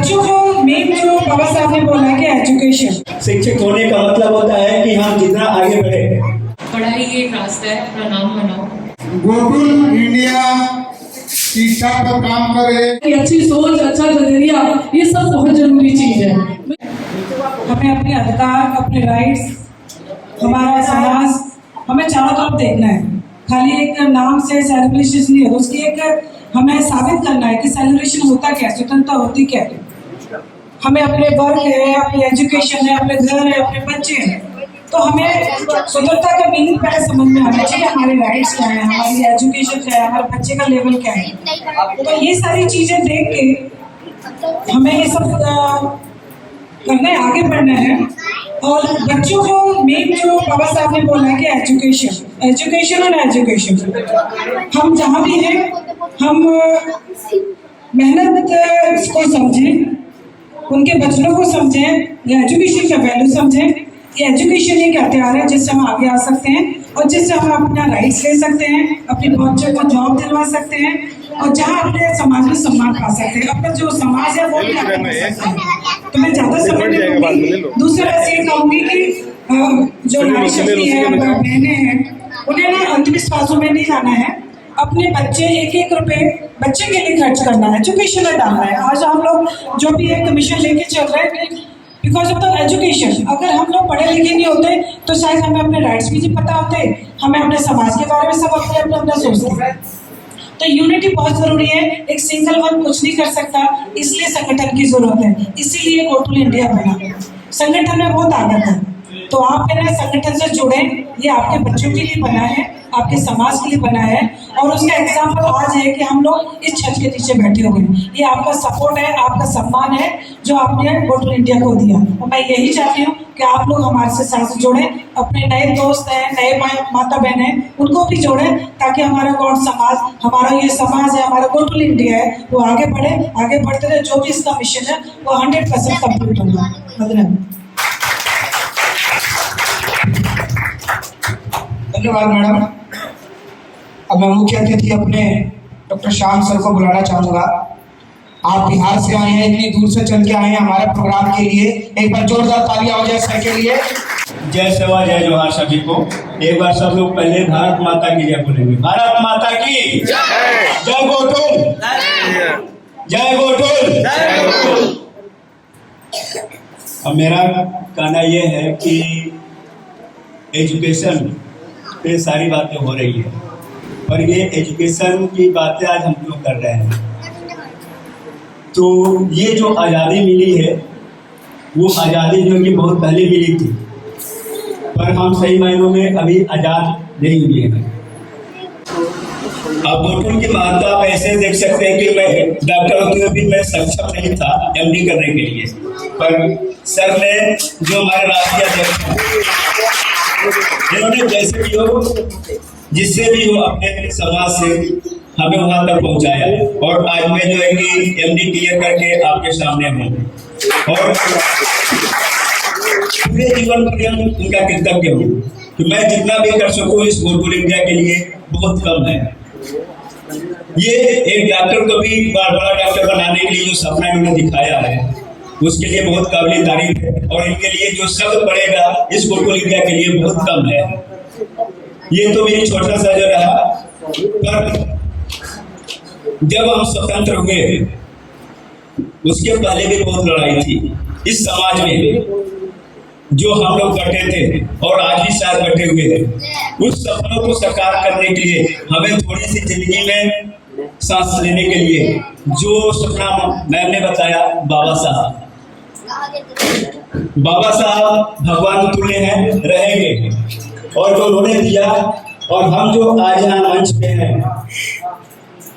बच्चों को मेन जो बाबा साहब ने बोला है कि एजुकेशन, शिक्षित होने का मतलब होता है कि हम जितना आगे बढ़े। पढ़ाई एक रास्ता है, अपना नाम बनाओ। गोकुल इंडिया शिक्षा पर काम करे। कि अच्छी सोच, अच्छा नजरिया, ये सब बहुत जरूरी चीज है। हमें अपने अधिकार, अपने राइट्स, हमारा समाज, हमें चारों तरफ देखना है। खाली एक नाम से सेलिब्रेशन नहीं है, उसकी एक हमें साबित करना है कि सेलिब्रेशन होता क्या है, स्वतंत्रता होती क्या है। हमें अपने वर्क है, अपनी एजुकेशन है, अपने घर है, अपने बच्चे हैं, तो हमें स्वतंत्रता का मीनिंग पहले समझ में आना चाहिए। हमारे राइट्स क्या है, हमारी एजुकेशन क्या है, हमारे बच्चे का लेवल क्या है। तो ये सारी चीजें देख के हमें ये सब करना है, आगे बढ़ना है। और बच्चों को मेन जो बाबा साहब ने बोला है कि एजुकेशन और एजुकेशन, हम जहाँ भी हैं हम मेहनत को समझें, उनके बच्चों को समझें, या एजुकेशन का वैल्यू समझें। ये एजुकेशन एक हथियार है जिससे हम आगे आ सकते हैं और जिससे हम अपना राइट्स ले सकते हैं, अपने बच्चों को जॉब दिलवा सकते हैं और जहाँ अपने समाज में सम्मान पा सकते हैं। अपना जो समाज है वो भी आगे बढ़ सकता है। तो मैं ज़्यादा समय नहीं लूंगी। दूसरा बस ये कहूँगी कि जो नारी शक्ति है, बहनें हैं, उन्हें ना अंधविश्वासों में नहीं जाना है। अपने बच्चे एक रुपए बच्चे के लिए खर्च करना है, एजुकेशन में डालना है। आज हम लोग जो भी एक कमीशन लेके चल रहे हैं बिकॉज ऑफ द एजुकेशन। अगर हम लोग पढ़े लिखे नहीं होते तो शायद हमें अपने राइट्स भी नहीं पता होते, हमें अपने समाज के बारे में सब अपना सोचते हैं। तो यूनिटी बहुत जरूरी है। एक सिंगल वन कुछ नहीं कर सकता, इसलिए संगठन की जरूरत है। इसीलिए गोकुल इंडिया बना। संगठन में बहुत ताकत है, तो आप मेरे संगठन से जुड़े। ये आपके बच्चों के लिए बना है, आपके समाज के लिए बना है और उसका एग्जाम्पल आज है कि हम लोग इस छत के नीचे बैठे हुए हैं। ये आपका सपोर्ट है, आपका सम्मान है जो आपने गोकुल इंडिया को दिया। और मैं यही चाहती हूँ कि आप लोग हमारे साथ जुड़े, अपने नए दोस्त हैं, नए माता बहन हैं, उनको भी जोड़ें ताकि हमारा गौड़ समाज, हमारा ये समाज है, हमारा गोकुल इंडिया है, वो आगे बढ़े, आगे बढ़ते रहे। जो भी इसका मिशन है वो 100% कंप्लीट होगा। धन्यवाद मैडम। अब मैं मुख्य अतिथि अपने डॉक्टर श्याम सर को बुलाना चाहूँगा। आप बिहार से आए हैं, इतनी दूर से चल के आए हैं हमारे प्रोग्राम के लिए। एक बार जोरदार तालियां हो जाए सर के लिए। जय सेवा जय जोहार सभी को। एक बार सब लोग पहले भारत माता की जय बोलेंगे। भारत माता की जय। जय गोकुल, जय गोकुल। अब मेरा कहना यह है कि एजुकेशन पे सारी बातें हो रही है, पर ये एजुकेशन की बातें आज हम लोग कर रहे हैं। तो ये जो आज़ादी मिली है वो आज़ादी जो कि बहुत पहले मिली थी, पर हम सही मायनों में अभी आज़ाद नहीं हुए हैं। अब गोकुल की महत्ता आप ऐसे देख सकते हैं कि मैं डॉक्टर होते हुए भी मैं सक्षम नहीं था MD करने के लिए, पर सर ने जो हमारे राष्ट्रीय अध्यक्ष इन्होंने जैसे भी हो, जिससे भी हो, अपने समाज से हमें वहां तक पहुंचाया और आज मैं जो है कि MD क्लियर करके आपके सामने हूँ और पूरे जीवन पर्यंत उनका कृतज्ञ हूँ कि मैं जितना भी कर सकूँ इस गोकुल इंडिया के लिए बहुत कम है। ये एक डॉक्टर को भी बड़ा डॉक्टर बनाने के लिए जो सपना इन्होंने दिखाया है उसके लिए बहुत काबिल तारीफ है और इनके लिए जो शब्द पड़ेगा इस गोकुल इंडिया के लिए बहुत कम है। ये तो मेरी छोटा सा जो रहा, पर जब हम स्वतंत्र हुए उसके पहले भी बहुत लड़ाई थी इस समाज में, जो हम लोग बैठे थे और आज भी साथ बैठे हुए हैं। उस सपनों को साकार करने के लिए हमें थोड़ी सी जिंदगी में सांस लेने के लिए जो सपना मैम ने बताया, बाबा साहब भगवान तुल्य हैं, रहेंगे और जो उन्होंने दिया और हम जो आज यहाँ मंच पे हैं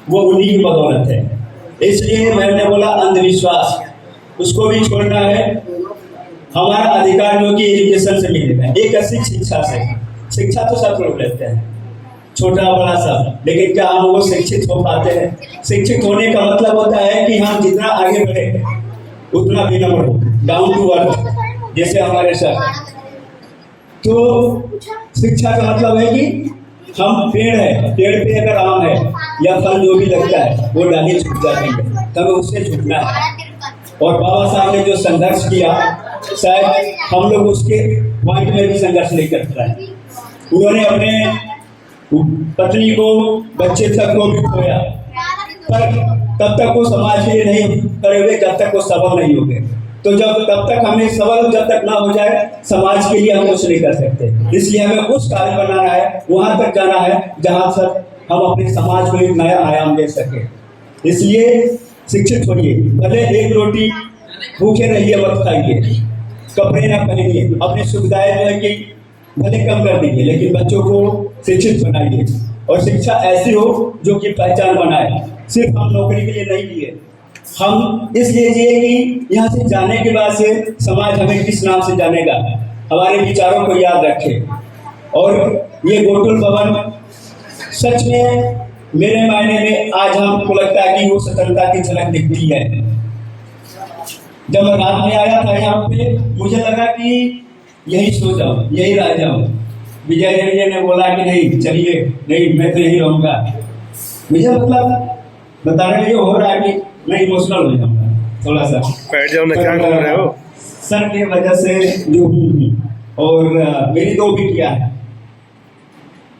वो उन्हीं की बदौलत है। इसलिए मैंने बोला अंधविश्वास उसको भी छोड़ना है। हमारा अधिकार जो कि एजुकेशन से मिलेगा, एक शिक्षा से। शिक्षा तो सब लोग लेते हैं, छोटा बड़ा सब, लेकिन क्या हम वो शिक्षित हो पाते हैं? शिक्षित होने का मतलब होता है कि हम जितना आगे बढ़े उतना विनम्र हो, डाउन टू अर्थ, जैसे हमारे सर। तो शिक्षा का मतलब है कि हम पेड़ है, पेड़ पे अगर आम है या फल जो भी लगता है वो डाली छूट जाती है, तब उससे छूटना है। और बाबा साहब ने जो संघर्ष किया, शायद हम लोग उसके पॉइंट में भी संघर्ष नहीं कर पाए। उन्होंने अपने पत्नी को, बच्चे तक को भी खोया, पर तब तक वो समाज के लिए नहीं खड़े हुए जब तक वो सबल नहीं हो गए। तो तब तक हमें सबल जब तक ना हो जाए, समाज के लिए हम कुछ नहीं कर सकते। इसलिए हमें उस कार्य बनाना है, वहां तक जाना है जहां तक हम अपने समाज को एक नया आयाम दे सके। इसलिए शिक्षित होइए, भले एक रोटी भूखे रहिए, मत खाइए, कपड़े ना पहनिए, अपनी सुविधाएं जो है कि भले कम कर दीजिए, लेकिन बच्चों को शिक्षित बनाइए। और शिक्षा ऐसी हो जो कि पहचान बनाए। सिर्फ हम नौकरी के लिए नहीं किए, हम इसलिए जिए कि यहाँ से जाने के बाद से समाज हमें किस नाम से जानेगा, हमारे विचारों को याद रखे। और ये गोकुल भवन सच में मेरे मायने में आज हमको लगता है कि वो स्वतंत्रता की झलक दिखती है। जब मैं रात में आया था यहाँ पे, मुझे लगा कि यही सो जाऊं, यही रह जाऊं। विजय रेड्डी ने बोला कि नहीं चलिए, नहीं मैं तो यही रहूंगा। मुझे मतलब बताने में ये हो रहा है कि मैं इमोशनल हो जाऊंगा थोड़ा सा। बैठ जाओ ना, क्या कर रहे हो? सर की वजह से जो हूँ, और मेरी 2 बिटियां हैं,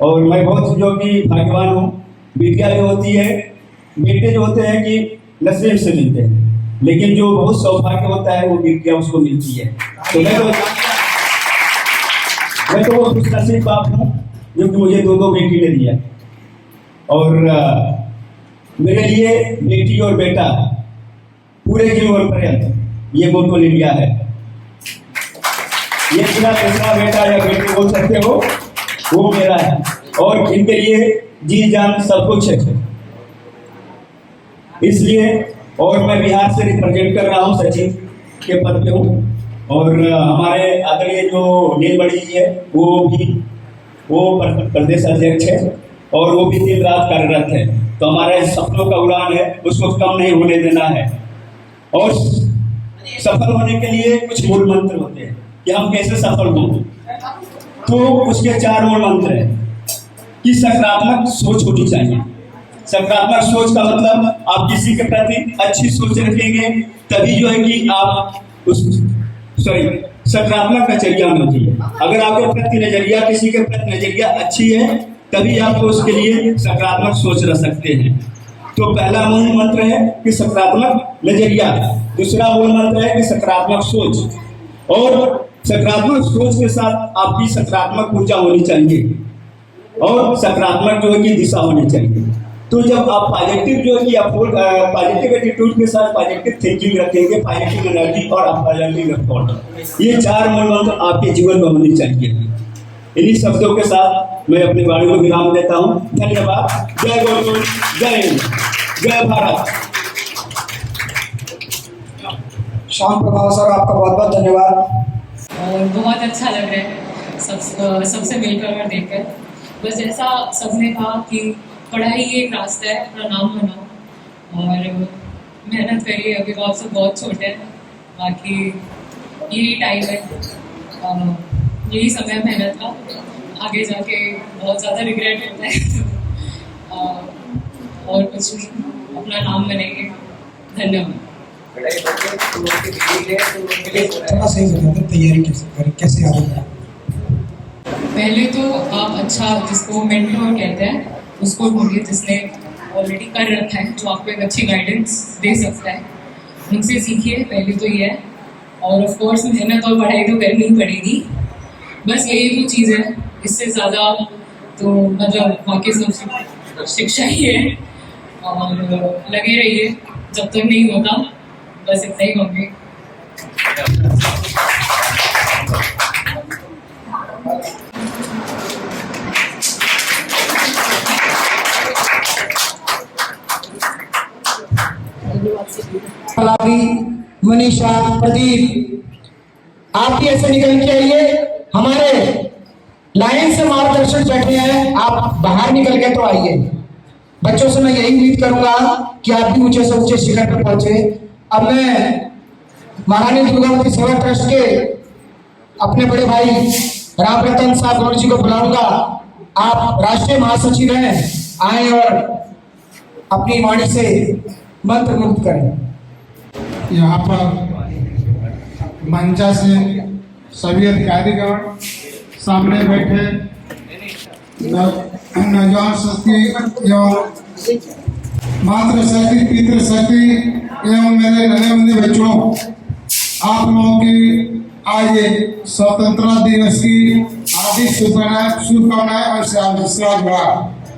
और मैं बहुत जो कि भाग्यवान हूँ। बिटिया जो होती है, बेटे जो होते हैं कि नसीब से मिलते हैं, लेकिन जो बहुत सौभाग्य होता है वो बिटिया उसको मिलती है। तो मैं तो वो खुशनसीब बाप हूँ जो कि मुझे 2 बेटी ने दिया। और मेरे लिए बेटी और बेटा पूरे जीवन पर्यंत ये गोकुल इंडिया है। ये मेरा दूसरा बेटा या बेटी बोल सकते हो, वो मेरा है, और इनके लिए जी जान सब कुछ है। इसलिए, और मैं बिहार से रिप्रेजेंट कर रहा हूँ, सचिव के पद पे हूँ। और हमारे आदरणीय जो नीलमणि जी है, वो प्रदेश अध्यक्ष है, और वो भी दिन रात कार्यरत है। तो हमारे सपनों का उड़ान है, उसको कम नहीं होने देना है। और सफल होने के लिए कुछ मूल मंत्र होते हैं कि हम कैसे सफल हों। तो उसके 4 मूल मंत्र हैं कि सकारात्मक सोच होनी चाहिए। सकारात्मक सोच का मतलब आप किसी के प्रति अच्छी सोच रखेंगे, तभी जो है कि आप सकारात्मक नजरिया होना चाहिए। अगर आपके प्रति नजरिया, किसी के प्रति नजरिया अच्छी है, तभी आपको उसके लिए सकारात्मक सोच रख सकते हैं। तो पहला मूल मंत्र है कि सकारात्मक नजरिया, दूसरा मूल मंत्र है कि सकारात्मक सोच, और सकारात्मक सोच के साथ आपकी सकारात्मक ऊर्जा होनी चाहिए, और सकारात्मक जो है कि दिशा होनी चाहिए। तो जब आप पॉजिटिव जो है कि पॉजिटिव एटीट्यूड के साथ पॉजिटिव थिंकिंग रखेंगे, पॉजिटिव एनर्जी और आप पॉजिटिव रिकॉर्ड, ये 4 मूल मंत्र आपके जीवन में होनी चाहिए। इन्हीं शब्दों के साथ मैं अपनी वाणी को विराम देता हूँ। धन्यवाद। जय गोकुल, जय हिंद, जय भारत। श्याम प्रभाव सर, आपका बहुत बहुत धन्यवाद। और बहुत अच्छा लग रहा है सबसे मिलकर और देखकर। बस जैसा सबने कहा कि पढ़ाई एक रास्ता है, अपना नाम बनाओ और मेहनत करिए। अभी तो आप सब बहुत छोटे हैं, बाकी यही टाइम है, यही समय मेहनत का। आगे जाके बहुत ज़्यादा रिग्रेट होता है और कुछ नहीं, अपना नाम बनाइए। धन्यवाद। थोड़ा सही बताते, तैयारी कैसे आगे बढ़ा? पहले तो आप अच्छा, जिसको मेंटोर कहते हैं, उसको ढूंढिए जिसने ऑलरेडी कर रखा है, जो आपको एक अच्छी गाइडेंस दे सकता है, उनसे सीखिए। पहले तो ये है, और ऑफ कोर्स मेहनत और पढ़ाई तो करनी ही पड़ेगी। बस यही 2 चीज़ें हैं, इससे ज़्यादा तो मतलब बाकी सब शिक्षा ही है। और लगे रहिए, जब तक नहीं होता, बस इतना ही कहूँगी। मनीषा, प्रदीप, आप भी ऐसे निकल के आइए। हमारे लाइन से मार्गदर्शक बैठे हैं, आप बाहर निकल के तो आइए। बच्चों से मैं यही उम्मीद करूंगा कि आप भी ऊंचे से ऊंचे शिखर पर पहुंचे। अब मैं महारानी दुर्गावती सेवा ट्रस्ट के अपने बड़े भाई राम रतन साहब गौड़ जी को बुलाऊंगा। आप राष्ट्रीय महासचिव हैं, आए और अपनी वाणी से मंत्र मुक्त करें। यहाँ पर मंचा से सभी अधिकारीगण सामने बैठे नौजवान शक्ति एवं मातृशक्ति पितृशक्ति एवं मेरे नन्हे मुन्ने बच्चों, आप लोगों की आज स्वतंत्रता दिवस की हार्दिक शुभकामनाएं और विश्वास बढ़ा।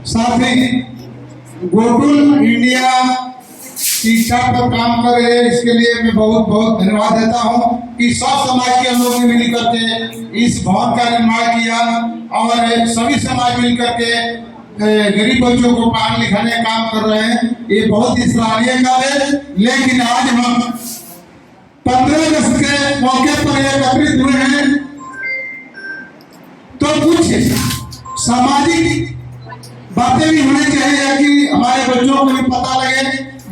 साथ ही गोकुल इंडिया शिक्षा पर काम कर रहे हैं, इसके लिए मैं बहुत बहुत धन्यवाद देता हूं कि सब समाज के लोगों ने मिल करके इस भवन का निर्माण किया और सभी समाज मिल करके गरीब बच्चों को पढ़ाने लिखाने का काम कर रहे हैं। ये बहुत ही सराहनीय कार्य है। लेकिन आज हम 15 अगस्त के मौके पर एकत्रित हुए हैं तो कुछ सामाजिक बातें भी होनी चाहिए कि हमारे बच्चों को भी पता लगे,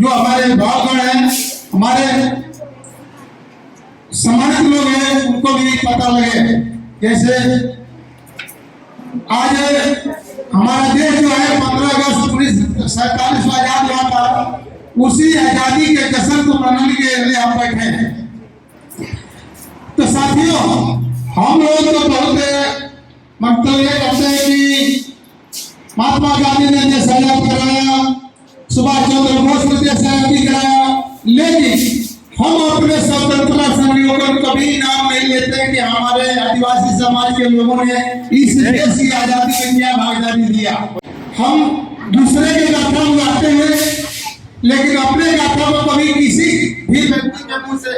जो हमारे भावगण हैं, हमारे सम्मानित लोग हैं, उनको भी पता लगे। जैसे आज हमारा देश जो है 15 अगस्त 1947 को आजाद हुआ था, उसी आजादी के जश्न को मनाने के लिए हम बैठे हैं। तो साथियों, हम लोग तो बहुत मतलब ये कहते हैं कि महात्मा गांधी ने देश आजाद कराया, सुभाष चंद्र बोस ने देश आजादी कराया, लेकिन हम अपने स्वतंत्रता संग्रामियों को कभी नाम नहीं लेते कि हमारे आदिवासी समाज के लोगों ने इस देश की आजादी में क्या भागीदारी दिया। हम दूसरे के गाथा उगाते हैं, लेकिन अपने गाथा को कभी किसी भी व्यक्ति के मुंह से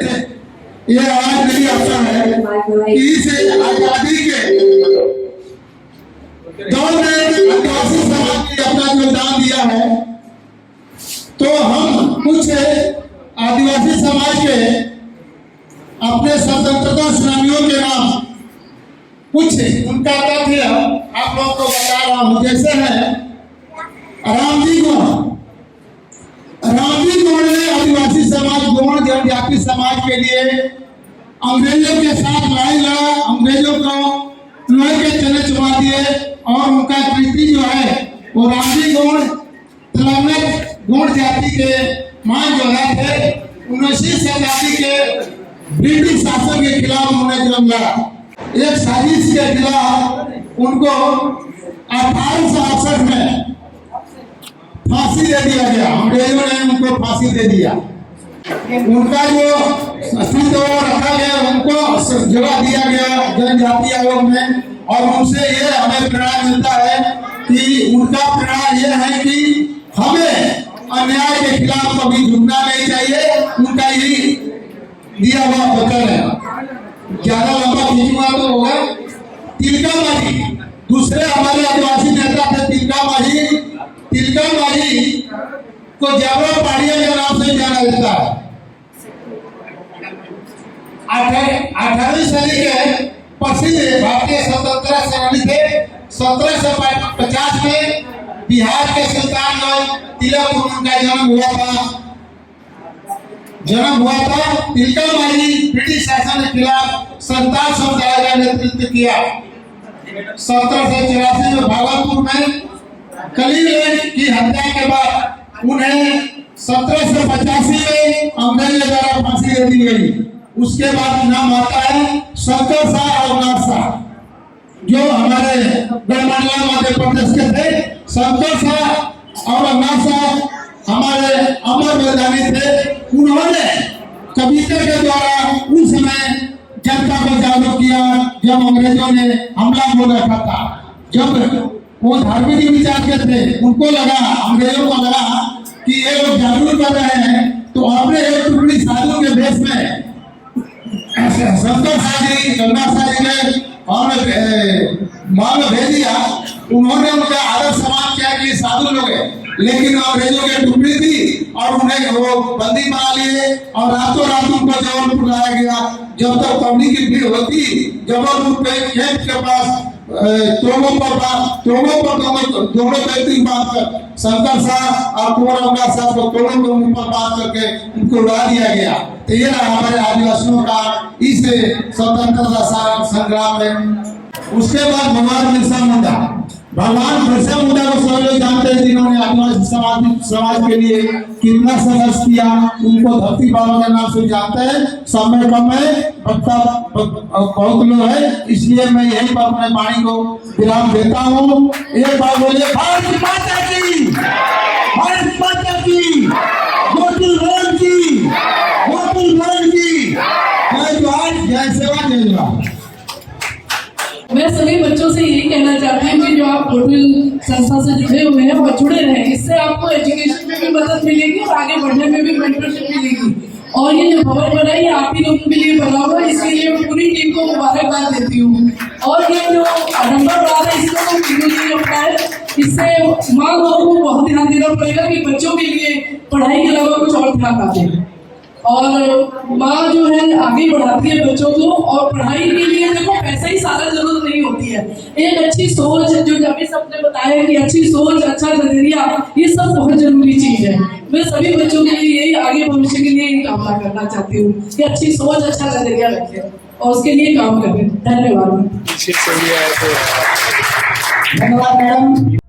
ये आवाज नहीं आता है कि इस आजादी के दौर में आदिवासी समाज ने अपना योगदान दिया है। तो हम कुछ आदिवासी समाज के अपने स्वतंत्रता सेनानियों के नाम कुछ उनका तथ्य आप लोगों को बता रहा हूं। जैसे है रामजी गोंड ने आदिवासी समाज, गोंड जनजाति समाज के लिए अंग्रेजों के साथ लड़ाई लड़ा, अंग्रेजों को लोहे के चने चुमा दिए और उनका कृति जो है वो रामजी गोंड तलंगट गोंड जाति के मान जोड़ा थे। 19वीं शताब्दी के ब्रिटिश शासन के खिलाफ उन्होंने जंग लड़ा। एक साजिश के खिलाफ उनको 1868 में फांसी दे दिया गया, अंग्रेजों ने उनको फांसी दे दिया। उनका जो अस्तित्व रखा गया, उनको जगह दिया गया जनजातीय आयोग में, और उनसे ये हमें प्रेरणा मिलता है कि उनका प्रेरणा ये है कि हमें अन्याय के खिलाफ कभी झुकना नहीं चाहिए। उनका यही दिया हुआ वचन है। ज्यादा लंबा खींचूंगा तो होगा। तिलका मांझी दूसरे हमारे आदिवासी नेता थे। तिलका मांझी को जावरा पहाड़िया के नाम से जाना जाता है। 18वीं सदी के प्रसिद्ध भारतीय स्वतंत्रता सेनानी थे। 1750 में बिहार के सुल्तानगंज तिलकपुर उनका जन्म हुआ था। तिलका मांझी ब्रिटिश शासन के खिलाफ संताल समुदाय का नेतृत्व किया। 1784 में भागलपुर में कलीगलैंड की हत्या के बाद उन्हें 1785 में अंग्रेजों द्वारा फांसी दे दी गई। उसके बाद नाम आता है शंकर शाह और नाथ शाह, जो हमारे गढ़मंडला मध्य प्रदेश के थे। शंकर शाह और नाथ शाह हमारे अमर मैदानी थे। उन्होंने कविता के द्वारा उस समय जनता को जागरूक किया जब अंग्रेजों ने हमला बोल रखा था। जब वो धार्मिक विचार के थे, उनको लगा, अंग्रेजों को लगा कि ये लोग जागरूक कर रहे हैं, तो आपने एक टुकड़ी साधु के भेष में शंकर शाह जी, गंगा शाह जी ने माल भेज दिया। उन्होंने उनका आदर सम्मान किया कि साधु लोग हैं, लेकिन अंग्रेजों की टुकड़ी थी और उन्हें वो बंदी बना लिए और रातों रात उनको जबलपुर लाया गया। जब तक पब्लिक की भीड़ होती, जबलपुर पे खेत के पास दोनों व्यक्ति बात कर शंकर शाह और कुंवरंगा साहब को दोनों के ऊपर बात करके उनको उड़ा दिया गया। तो ये रहा हमारे आदिवासियों का इस स्वतंत्रता संग्राम में। उसके बाद भगवान बिरसा मुंडा भगवान बिरसा मुंडा को सब लोग जानते हैं, जिन्होंने आदिवासी समाज के लिए कितना संघर्ष किया, उनको धरती बाबा के नाम से जानते हैं। समय कम है, वक्ता बहुत लोग है, इसलिए मैं यहीं पर अपने वाणी को विराम देता हूँ। एक बार बोलिए भारत माता की, भारत माता की, गोकुल भवन की, गोकुल भवन की। जय जोहार, जय सेवा, जय जोहार। मैं सभी बच्चों से यही कहना चाहती हूँ कि जो आप गोकुल संस्था से जुड़े हुए हैं वो जुड़े रहें। इससे आपको एजुकेशन में भी मदद मिलेगी और आगे बढ़ने में भी मेंटरशिप मिलेगी। और ये जो भवन बना है ये आप ही लोगों के लिए बना हुआ है, इसलिए मैं पूरी टीम को मुबारकबाद देती हूँ। और ये जो आडम्बर बात है इसको तो बिल्कुल अपना है, इससे माँ लोगों को बहुत ध्यान देना पड़ेगा कि बच्चों के लिए पढ़ाई के अलावा कुछ और ध्यान आ जाए। और माँ जो है आगे बढ़ाती है बच्चों को, और पढ़ाई के लिए देखो पैसा ही सारा जरूरत नहीं होती है। एक अच्छी सोच, जो अभी सबने बताया कि अच्छी सोच, अच्छा नजरिया, ये सब बहुत जरूरी चीज है। मैं सभी बच्चों के लिए यही आगे भविष्य के लिए यही कामना करना चाहती हूँ कि अच्छी सोच, अच्छा नजरिया रखें और उसके लिए काम करें। धन्यवाद। धन्यवाद मैडम।